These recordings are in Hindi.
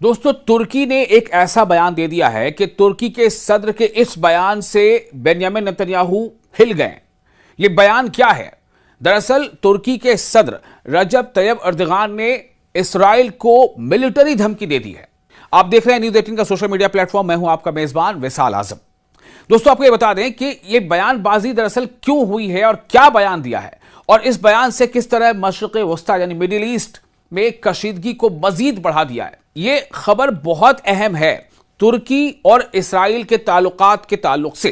दोस्तों, तुर्की ने एक ऐसा बयान दे दिया है कि तुर्की के सदर के इस बयान से बेंजामिन नेतन्याहू हिल गए। ये बयान क्या है? दरअसल तुर्की के सदर रजब तैयब अर्दगान ने इसराइल को मिलिट्री धमकी दे दी है। आप देख रहे हैं न्यूज़ 18 का सोशल मीडिया प्लेटफॉर्म। मैं हूं आपका मेजबान विशाल आजम। दोस्तों, आपको ये बता दें कि यह बयानबाजी दरअसल क्यों हुई है और क्या बयान दिया है, और इस बयान से किस तरह मशरिक़ वस्ता यानी मिडिल ईस्ट में कशीदगी को मजीद बढ़ा दिया है। यह खबर बहुत अहम है तुर्की और इसराइल के ताल्लुकात के ताल्लुक से।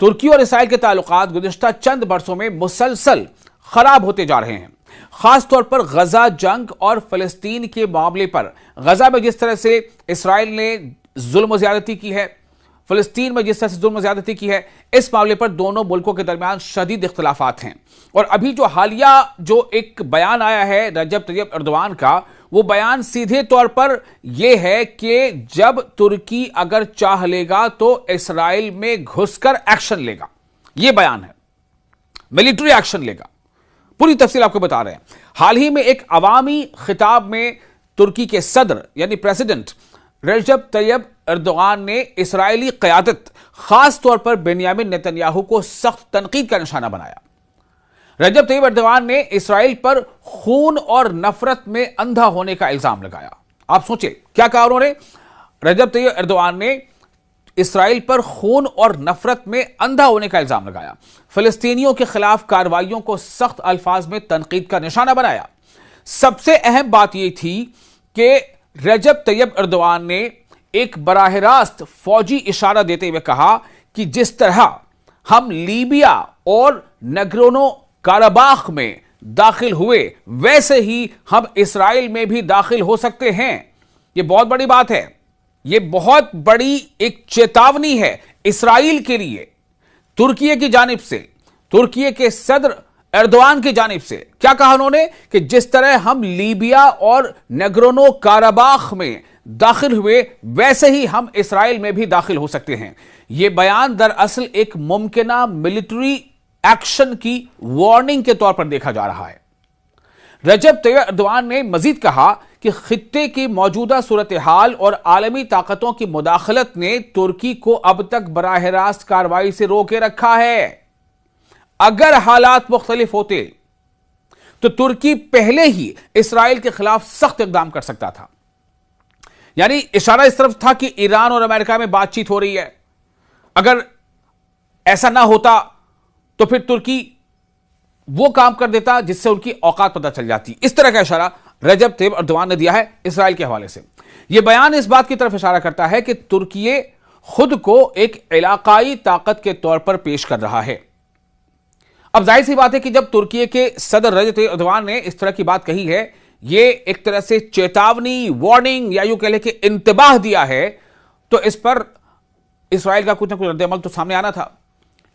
तुर्की और इसराइल के ताल्लुकात गुज़िश्ता चंद बरसों में मुसलसल खराब होते जा रहे हैं। खासतौर पर गजा जंग और फलस्तीन के मामले पर गजा में जिस तरह से इसराइल ने जुल्म ज्यादती की है, फलस्तीन में जिस तरह से जुल्म ज्यादती की है, इस मामले पर दोनों मुल्कों के दरमियान शदीद इख्तिलाफात हैं। और अभी जो हालिया जो एक बयान आया है रजब तैयब अर्दवान का, वो बयान सीधे तौर पर यह है कि जब तुर्की अगर चाह लेगा तो इसराइल में घुसकर एक्शन लेगा। यह बयान है, मिलिट्री एक्शन लेगा। पूरी तफसील आपको बता रहे हैं। हाल ही में एक अवामी खिताब में तुर्की के सदर यानी प्रेसिडेंट रजब तैयब अर्दोगान ने इसराइली क़यादत, खास तौर पर बेंजामिन नेतन्याहू को सख्त तनकीद का निशाना बनाया। रजब तैयब अर्दोगान ने इसराइल पर खून और नफरत में अंधा होने का इल्जाम लगाया। आप सोचिए क्या कहा उन्होंने। रजब तैयब अर्दोगान ने इसराइल पर खून और नफरत में अंधा होने का इल्जाम लगाया। फिलिस्तीनियों के खिलाफ कार्रवाइयों को सख्त अल्फाज में तनकीद का निशाना बनाया। सबसे अहम बात यह थी कि रजब तैयब अर्दोगान ने एक बराह रास्त फौजी इशारा देते हुए कहा कि जिस तरह हम लीबिया और नगरोनो काराबाख में दाखिल हुए, वैसे ही हम इसराइल में भी दाखिल हो सकते हैं। यह बहुत बड़ी बात है। यह बहुत बड़ी एक चेतावनी है इसराइल के लिए, तुर्की की जानिब से, तुर्की के सदर एर्दोआन की जानिब से। क्या कहा उन्होंने कि जिस तरह हम लीबिया और नगरोनो काराबाख में दाखिल हुए, वैसे ही हम इसराइल में भी दाखिल हो सकते हैं। यह बयान दरअसल एक मुमकिना मिलिट्री एक्शन की वार्निंग के तौर पर देखा जा रहा है। रजब तैयब अर्दोआन ने मजीद कहा कि खित्ते की मौजूदा सूरत हाल और आलमी ताकतों की मुदाखलत ने तुर्की को अब तक बराह रास्त कार्रवाई से रोके रखा है। अगर हालात मुख्तलिफ होते तो तुर्की पहले ही इसराइल के खिलाफ सख्त इकदाम कर सकता था। यानी इशारा इस तरफ था कि ईरान और अमेरिका में बातचीत हो रही है। अगर ऐसा ना होता तो फिर तुर्की वो काम कर देता जिससे उनकी औकात पता चल जाती। इस तरह का इशारा रजब तैयब अर्दोगान ने दिया है इसराइल के हवाले से। यह बयान इस बात की तरफ इशारा करता है कि तुर्की खुद को एक इलाकाई ताकत के तौर पर पेश कर रहा है। अब जाहिर सी बात है कि जब तुर्की के सदर रजब तैयब अर्दोगान ने इस तरह की बात कही है, यह एक तरह से चेतावनी, वार्निंग या यूं कह लें कि इंतबाह दिया है, तो इस पर इसराइल का कुछ ना कुछ रद्द-ए-अमल तो सामने आना था।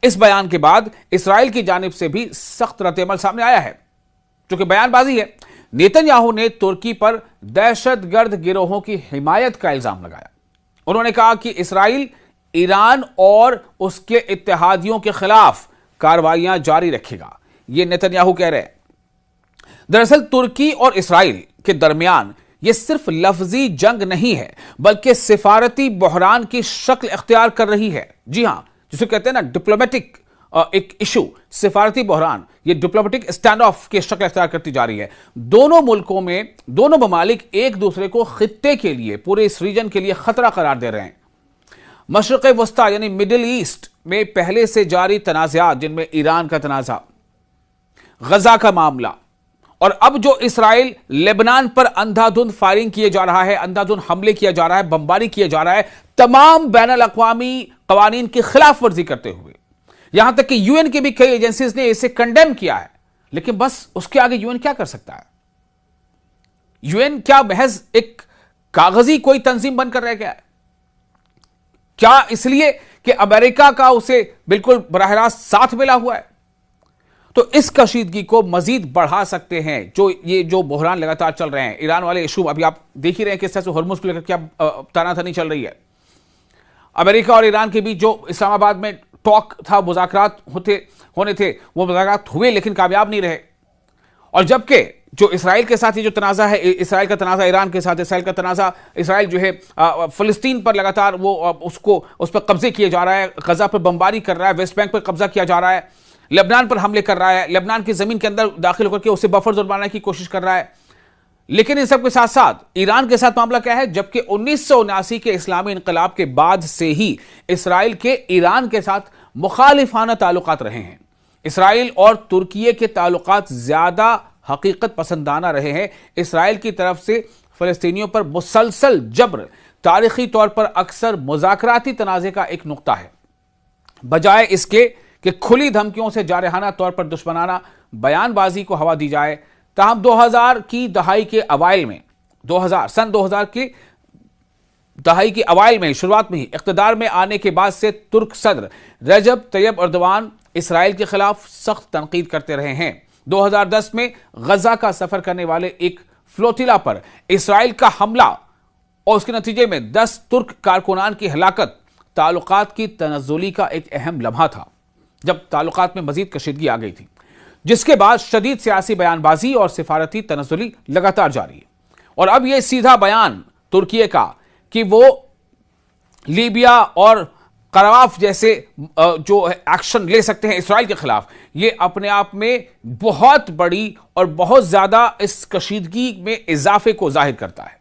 इस बयान के बाद इसराइल की जानिब से भी सख्त रद्द-ए-अमल सामने आया है, क्योंकि बयानबाजी है। नेतन्याहू ने तुर्की पर दहशतगर्द गिरोहों की हिमायत का इल्जाम लगाया। उन्होंने कहा कि इसराइल ईरान और उसके इत्तेहादियों के खिलाफ कार्रवाइयां जारी रखेगा। यह नेतन्याहू कह रहे हैं। दरअसल तुर्की और इसराइल के दरमियान यह सिर्फ लफ्जी जंग नहीं है, बल्कि सिफारती बहरान की शक्ल इख्तियार कर रही है। जी हां, जिसे कहते हैं ना डिप्लोमेटिक एक इशू, सिफारती बहरान, ये डिप्लोमेटिक स्टैंड ऑफ की शक्ल इख्तियार करती जा रही है। दोनों मुल्कों में दोनों ममालिक एक दूसरे को खित्ते के लिए, पूरे इस रीजन के लिए खतरा करार दे रहे हैं। मशरिक़ वस्ता यानी मिडिल ईस्ट में पहले से जारी तनाज़ात, जिनमें ईरान का तनाज़ा, गजा का मामला, और अब जो इसराइल लेबनान पर अंधाधुंध फायरिंग किए जा रहा है, अंधाधुंध हमले किया जा रहा है, बमबारी किया जा रहा है, तमाम बैनुल अक़वामी क़वानीन की खिलाफ वर्जी करते हुए, यहां तक कि यूएन की भी कई एजेंसीज ने इसे कंडेम किया है। लेकिन बस उसके आगे यूएन क्या कर सकता है? यूएन क्या महज एक कागजी कोई तंजीम बनकर रह गया है? क्या इसलिए कि अमेरिका का उसे बिल्कुल बराह रास्त साथ मिला हुआ है? तो इस कशीदगी को मजीद बढ़ा सकते हैं जो बहरान लगातार चल रहे हैं। ईरान वाले इशू अभी आप देख ही रहे हैं किस तरह से हॉर्मुज़ को लेकर क्या तानातनी चल रही है। अमेरिका और ईरान के बीच जो इस्लामाबाद में टॉक था, मुज़ाकरात होने थे, वो मुज़ाकरात हुए लेकिन कामयाब नहीं रहे। और जबकि जो इसराइल के साथ ये जो तनाज़ा है, इसराइल का तनाज़ा ईरान के साथ, इसराइल का तनाज़ा, इसराइल जो है फ़लस्तीन पर लगातार वो उस पर कब्जे किए जा रहा है, गजा पर बमबारी कर रहा है, वेस्ट बैंक पर कब्जा किया जा रहा है, लेबनान पर हमले कर रहा है, लेबनान की ज़मीन के अंदर दाखिल होकर के उसे बफर जोन बनाने की कोशिश कर रहा है। लेकिन इन सब के साथ साथ ईरान के साथ मामला क्या है, जबकि 1979 के इस्लामी इनकलाब के बाद से ही इसराइल के ईरान के साथ मुखालिफाना ताल्लुकात रहे हैं। इसराइल और तुर्की के ताल्लुकात ज्यादा हकीकत पसंदाना रहे हैं। इसराइल की तरफ से फ़लस्तीनियों पर मुसलसल जब्र तारीखी तौर पर अक्सर मुज़ाकराती तनाज़े का एक नुक्ता है, बजाय इसके कि खुली धमकियों से जारहाना तौर पर दुश्मनाना बयानबाजी को हवा दी जाए। ताहम 2000 की दहाई के अवाइल में, सन 2000 की दहाई की अवाइल में, शुरुआत में ही इख्तिदार में आने के बाद से तुर्क सदर रजब तैयब एर्दोगान इसराइल के खिलाफ सख्त तनकीद करते रहे हैं। 2010 में गजा का सफर करने वाले एक फ्लोटिला पर इसराइल का हमला और उसके नतीजे में 10 तुर्क कारकुनान की हलाकत ताल्लुकात की तनज़्ज़ुली का एक अहम लम्हा था, जब ताल्लुकात में मजीद कशीदगी आ गई थी, जिसके बाद शदीद सियासी बयानबाजी और सिफारती तनज़्ज़ुली लगातार जारी है। और अब यह सीधा बयान तुर्की का कि वो लीबिया और करावाफ जैसे जो एक्शन ले सकते हैं इसराइल के खिलाफ, ये अपने आप में बहुत बड़ी और बहुत ज्यादा इस कशीदगी में इजाफे को जाहिर करता है।